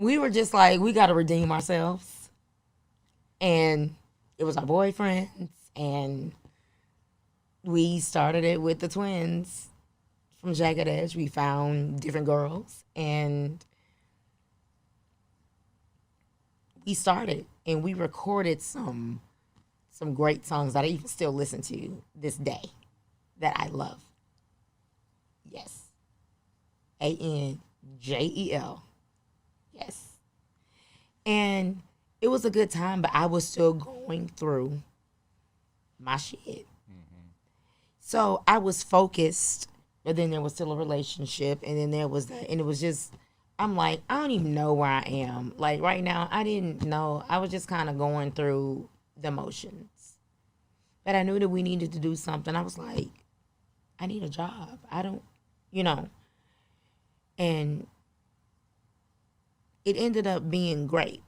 we were just like, we got to redeem ourselves. And it was our boyfriends. And we started it with the twins from Jagged Edge. We found different girls and we started and we recorded some great songs that I even still listen to this day that I love. Yes. ANJEL. Yes. And it was a good time, but I was still going through my shit. Mm-hmm. So I was focused, but then there was still a relationship, and then there was that, and it was just, I'm like, I don't even know where I am. Like right now, I didn't know. I was just kind of going through the motions. But I knew that we needed to do something. I was like, I need a job. I don't, you know. And it ended up being great,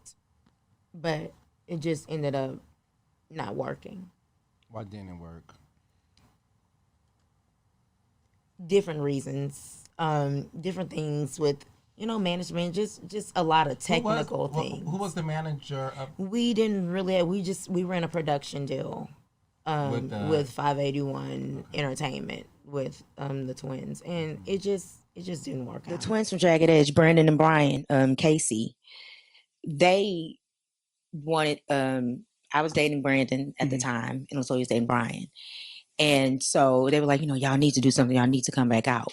but it just ended up not working. Why didn't it work? Different reasons, different things with, you know, management, just a lot of technical things. Who was the manager of? We didn't really, we were in a production deal with 581 Entertainment with the twins, and it just didn't work out. The twins from Jagged Edge, Brandon and Brian, Casey, they wanted, I was dating Brandon at the time, and so he was dating Brian. And so they were like, you know, y'all need to do something. Y'all need to come back out.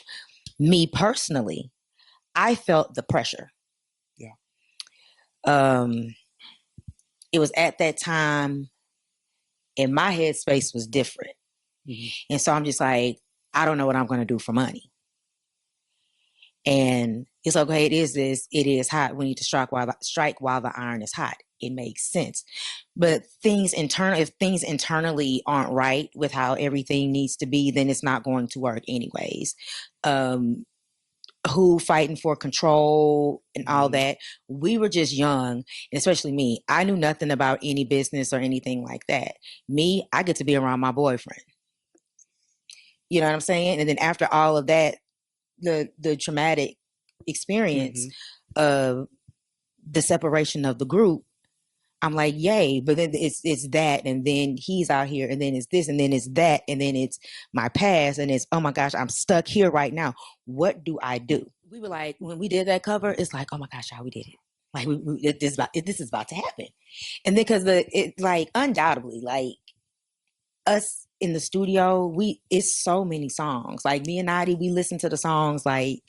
Me personally, I felt the pressure. Yeah. It was at that time, and my headspace was different. Mm-hmm. And so I'm just like, I don't know what I'm going to do for money. And it's okay. It is hot. We need to strike while the iron is hot. It makes sense. But if things internally aren't right with how everything needs to be, then it's not going to work anyways. Who fighting for control and all that. We were just young, and especially me. I knew nothing about any business or anything like that. Me, I get to be around my boyfriend. You know what I'm saying? And then after all of that, the traumatic experience of the separation of the group, I'm like, yay, but then it's that, and then he's out here, and then it's this, and then it's that, and then it's my past, and it's, oh my gosh, I'm stuck here right now. What do I do? We were like, when we did that cover, it's like, oh my gosh, how we did it. Like, this is about to happen. And then, because like, undoubtedly, like, us in the studio, it's so many songs. Like, me and Nadi, we listen to the songs, like,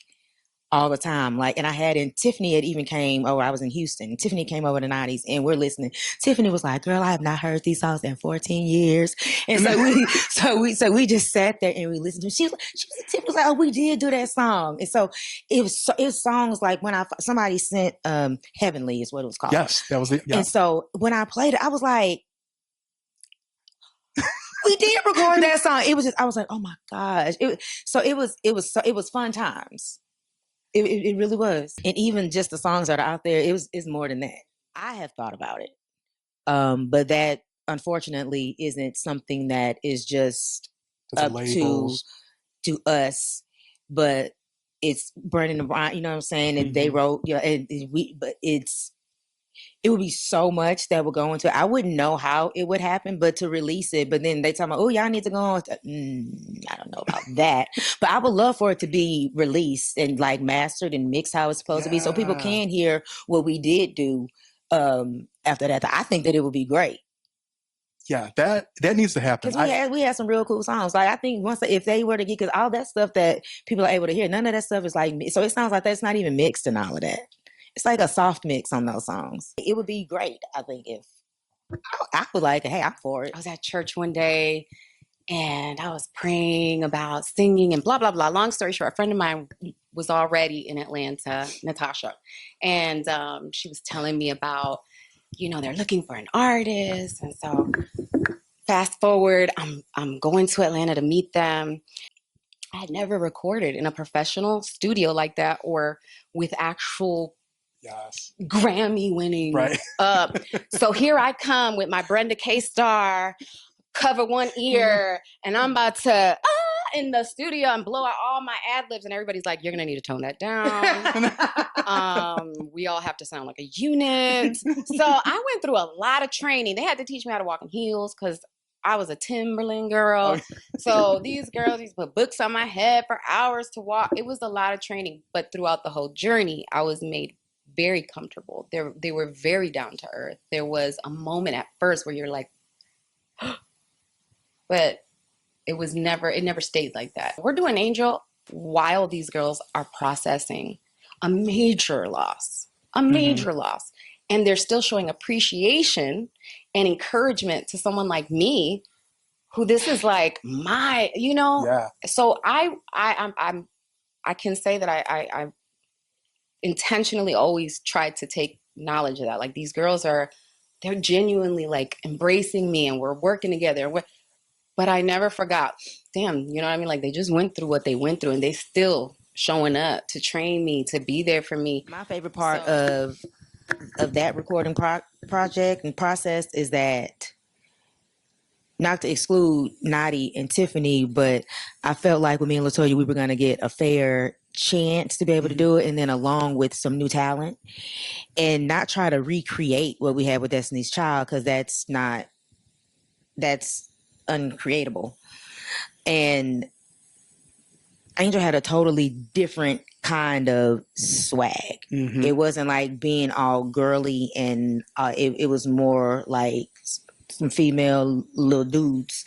all the time. Like, and Tiffany had even came over. I was in Houston. Tiffany came over to 90s and we're listening. Tiffany was like, girl, I have not heard these songs in 14 years. And so we just sat there and we listened to them. Tiffany was like, oh, we did do that song. And so it was songs like when somebody sent Heavenly is what it was called. Yes, that was it. Yeah. And so when I played it, I was like, we did record that song. I was like, oh my gosh. It was fun times. It really was. And even just the songs that are out there, it's more than that. I have thought about it. But that unfortunately isn't something that is just up to us, but it's Brandon and Brian, you know what I'm saying? And they wrote, but it would be so much that would go into it. I wouldn't know how it would happen, but to release it. But then they tell me, oh, y'all need to go on. I don't know about that. But I would love for it to be released and like mastered and mixed how it's supposed to be, so people can hear what we did do after that. I think that it would be great. Yeah, that needs to happen. Because we had some real cool songs. Like, I think if they were to get, because all that stuff that people are able to hear, none of that stuff is like, so it sounds like that's not even mixed and all of that. It's like a soft mix on those songs. It would be great, I think, if I would like, hey, I'm for it. I was at church one day and I was praying about singing and blah, blah, blah. Long story short, a friend of mine was already in Atlanta, Natasha, and she was telling me about, they're looking for an artist. And so fast forward, I'm going to Atlanta to meet them. I had never recorded in a professional studio like that or with actual Grammy winning. Right. So here I come with my Brenda K. Star, cover one ear, and I'm about to, in the studio and blow out all my ad libs, and everybody's like, "You're gonna need to tone that down." We all have to sound like a unit. So I went through a lot of training. They had to teach me how to walk in heels because I was a Timberland girl. Oh. So these girls used to put books on my head for hours to walk. It was a lot of training, but throughout the whole journey, I was made very comfortable. They were very down to earth. There was a moment at first where you're like, but it never stayed like that. We're doing Angel while these girls are processing a major loss, and they're still showing appreciation and encouragement to someone like me, who this is like my, Yeah. So I can say that I intentionally always tried to take knowledge of that. Like these girls they're genuinely like embracing me, and we're working together. But I never forgot, damn, you know what I mean? Like they just went through what they went through, and they still showing up to train me, to be there for me. My favorite part of that recording project and process is that, not to exclude Nadi and Tiffany, but I felt like with me and LaToya, we were going to get a fair chance to be able to do it, and then along with some new talent, and not try to recreate what we had with Destiny's Child, because that's uncreatable. And Angel had a totally different kind of swag. Mhm. It wasn't like being all girly, and it was more like some female little dudes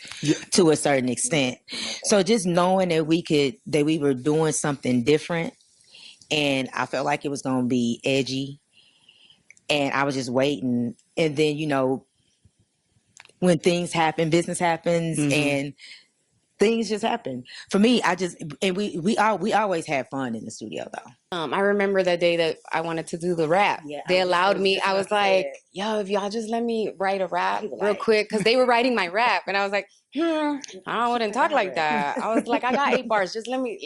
to a certain extent. So just knowing that we were doing something different, and I felt like it was going to be edgy, and I was just waiting. And then, when things happen, business happens, and things just happen. For me, we always had fun in the studio though. I remember that day that I wanted to do the rap. Yeah, They allowed me. I was like, yo, if y'all just let me write a rap real quick, because they were writing my rap, and I was like, I wouldn't talk like that. I was like, I got 8 bars. Just let me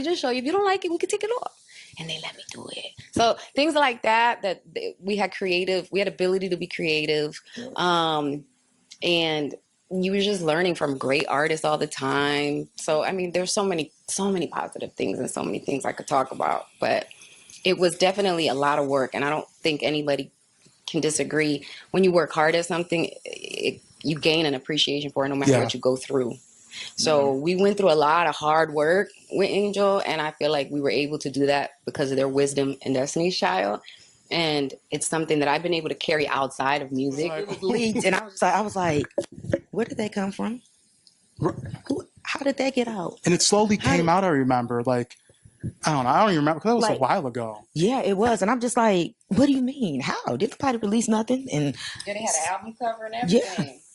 just show you. If you don't like it, we can take it off. And they let me do it. So things like that we had ability to be creative. And you were just learning from great artists all the time. So, I mean, there's so many positive things and so many things I could talk about, but it was definitely a lot of work. And I don't think anybody can disagree. When you work hard at something, you gain an appreciation for it no matter what you go through. So we went through a lot of hard work with Angel, and I feel like we were able to do that because of their wisdom and Destiny's Child. And it's something that I've been able to carry outside of music. It was leaked, and I was like, where did they come from? How did that get out? And it slowly came out, I remember. Like, I don't even remember, because that was a while ago. Yeah, it was. And I'm just like, what do you mean? How? Did nobody release nothing? And they had an album cover and everything. Yeah.